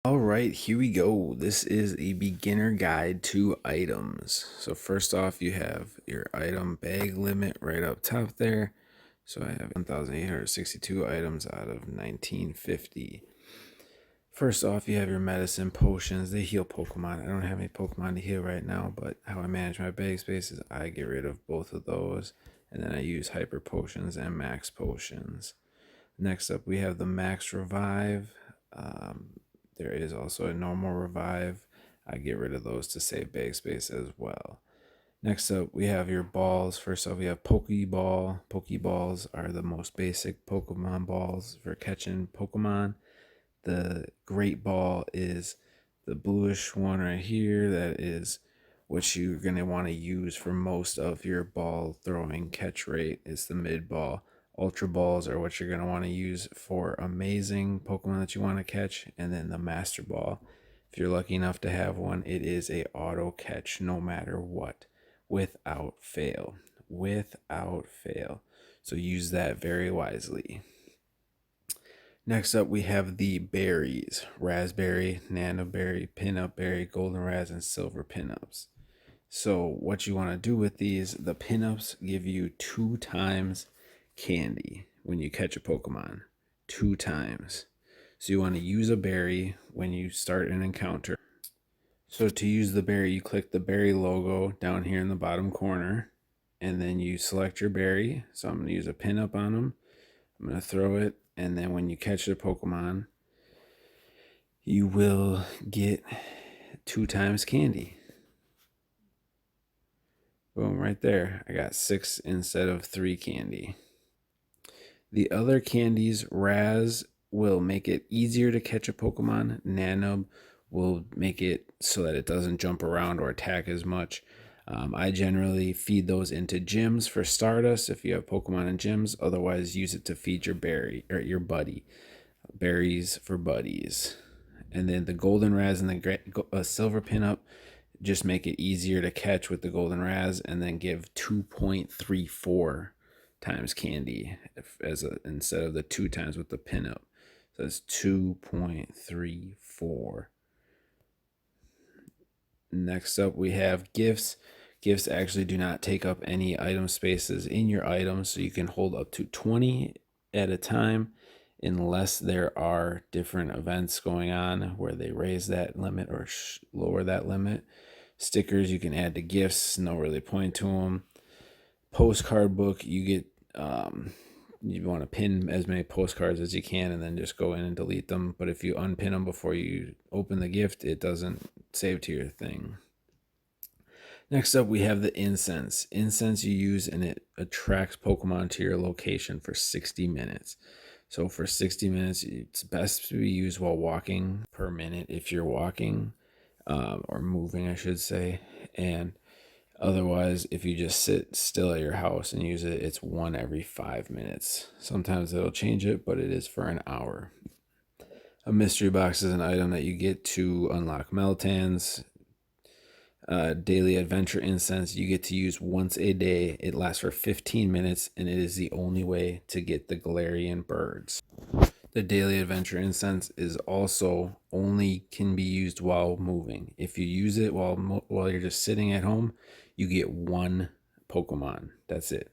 All right, here we go. This is a beginner guide to items. So first off, you have your item bag limit right up top there. So I have 1,862 items out of 1950. First off, you have your medicine potions. They heal Pokemon. I don't have any Pokemon to heal right now, but how I manage my bag space is I get rid of both of those, and then I use hyper potions and max potions. Next up, we have the max revive. There is also a normal revive. I get rid of those to save bag space as well. Next up, we have your balls. First off, we have Pokeball. Pokeballs are the most basic Pokemon balls for catching Pokemon. The Great Ball is the bluish one right here. That is what you're going to want to use for most of your ball throwing catch rate. It's the mid ball. Ultra balls are what you're going to want to use for amazing Pokemon that you want to catch. And then the Master Ball, if you're lucky enough to have one, it is a auto catch no matter what, without fail. Without fail. So use that very wisely. Next up, we have the berries: raspberry, nanoberry, pinup berry, golden raz, and silver pinups. So, what you want to do with these, the pinups give you 2 times candy when you catch a Pokemon. 2 times. So, you want to use a berry when you start an encounter. So, to use the berry, you click the berry logo down here in the bottom corner, and then you select your berry. So, I'm going to use a pinup on them. I'm going to throw it, and then when you catch the Pokemon, you will get 2 times candy. Boom, right there. I got 6 instead of 3 candy. The other candies, Raz will make it easier to catch a Pokemon. Nanob will make it so that it doesn't jump around or attack as much. I generally feed those into gyms for Stardust if you have Pokemon in gyms. Otherwise, use it to feed your berry or your buddy. Berries for buddies. And then the Golden Raz and the Silver Pinup just make it easier to catch with the Golden Raz, and then give 2.34 times candy instead of the 2 times with the pinup. So it's 2.34. Next up, we have gifts. Gifts actually do not take up any item spaces in your items, so you can hold up to 20 at a time unless there are different events going on where they raise that limit or lower that limit. Stickers you can add to gifts, no really point to them. Postcard book, you get you want to pin as many postcards as you can and then just go in and delete them. But if you unpin them before you open the gift, it doesn't save to your thing. Next up, we have the incense. Incense you use and it attracts Pokemon to your location for 60 minutes. So for 60 minutes, it's best to be used while walking per minute if you're walking, or moving, I should say. And otherwise, if you just sit still at your house and use it, it's 1 every 5 minutes. Sometimes they'll change it, but it is for an hour. A mystery box is an item that you get to unlock Meltans. Daily adventure incense you get to use once a day. It lasts for 15 minutes, and it is the only way to get the Galarian birds. The daily adventure incense is also only can be used while moving. If you use it while you're just sitting at home, you get 1 Pokemon. That's it.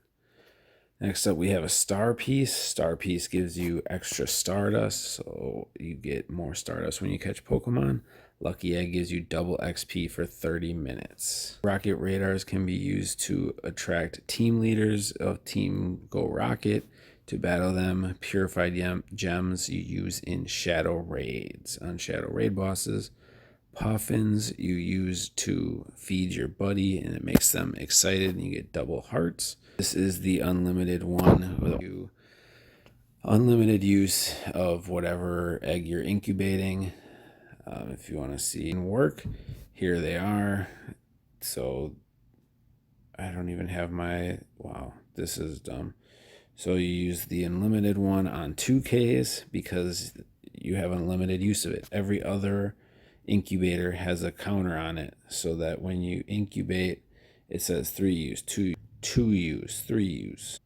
Next up, we have a star piece. Star piece gives you extra Stardust, so you get more Stardust when you catch Pokemon. Lucky Egg gives you double XP for 30 minutes. Rocket radars can be used to attract team leaders of Team Go Rocket to battle them. Purified gems you use in shadow raids on shadow raid bosses. Puffins you use to feed your buddy, and it makes them excited, and you get double hearts. This is the unlimited one. Unlimited use of whatever egg you're incubating. If you want to see it work, here they are. So I don't even have my, wow, this is dumb. So you use the unlimited one on 2Ks because you have unlimited use of it. Every other incubator has a counter on it so that when you incubate, it says 3 use, 2 use, 3 use.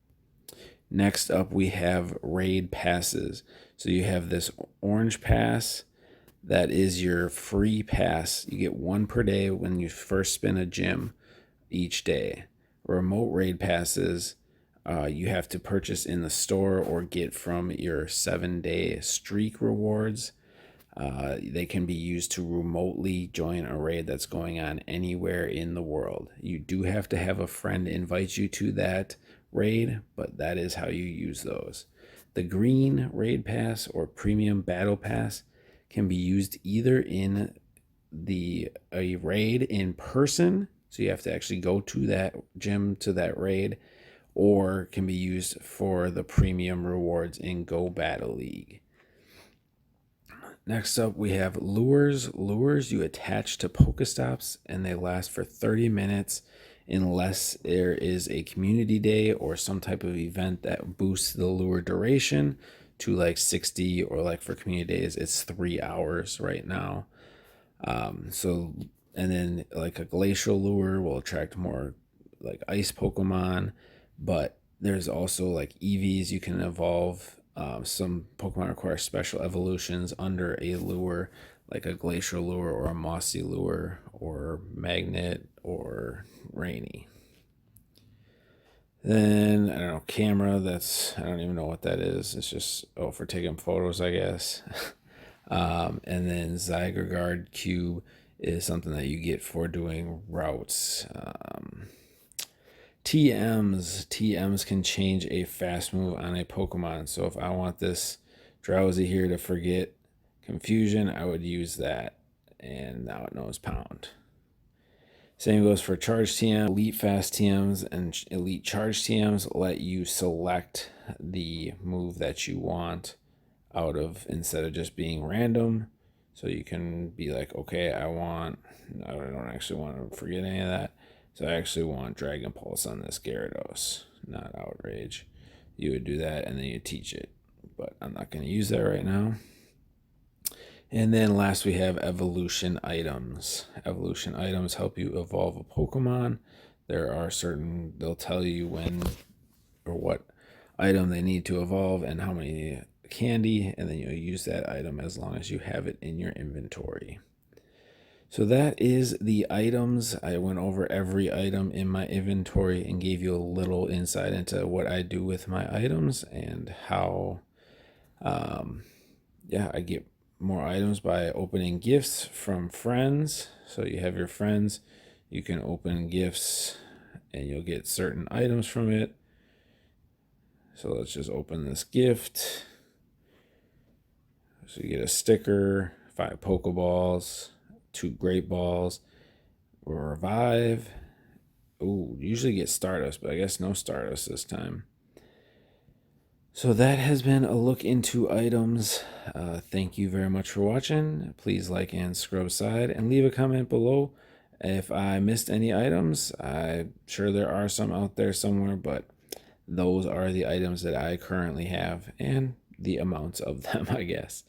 Next up, we have raid passes. So you have this orange pass That is your free pass. You get one per day when you first spin a gym each day. Remote raid passes you have to purchase in the store or get from your 7-day streak rewards. They can be used to remotely join a raid that's going on anywhere in the world. You do have to have a friend invite you to that raid, but that is how you use those. The green raid pass or premium battle pass can be used either in a raid in person, so you have to actually go to that gym to that raid, or can be used for the premium rewards in Go Battle League. Next up, we have lures. Lures you attach to Pokestops, and they last for 30 minutes unless there is a community day or some type of event that boosts the lure duration to like 60, or like for community days, it's 3 hours right now. So, and then like a glacial lure will attract more like ice Pokemon, but there's also like EVs you can evolve. Some Pokemon require special evolutions under a lure, like a glacial lure or a mossy lure or magnet or rainy. Then I don't know, camera. I don't even know what that is. It's just for taking photos, I guess. And then Zygerguard Cube is something that you get for doing routes. TMs can change a fast move on a Pokemon. So if I want this Drowsy here to forget Confusion, I would use that. And now it knows Pound. Same goes for Charge TM. Elite Fast TMs and Elite Charge TMs let you select the move that you want out of, instead of just being random. So you can be like, okay, I don't actually want to forget any of that. So I actually want Dragon Pulse on this Gyarados, not Outrage. You would do that and then you teach it. But I'm not going to use that right now. And then last we have evolution items. Evolution items help you evolve a Pokemon. They'll tell you when or what item they need to evolve and how many candy, and then you'll use that item as long as you have it in your inventory. So that is the items. I went over every item in my inventory and gave you a little insight into what I do with my items and how I get more items by opening gifts from friends. So you have your friends, you can open gifts and you'll get certain items from it. So let's just open this gift. So you get a sticker, 5 Pokeballs, 2 Great Balls, Revive. Ooh, usually get Stardust, but I guess no Stardust this time. So that has been a look into items. Thank you very much for watching. Please like and subscribe and leave a comment below if I missed any items. I'm sure there are some out there somewhere, but those are the items that I currently have and the amounts of them, I guess.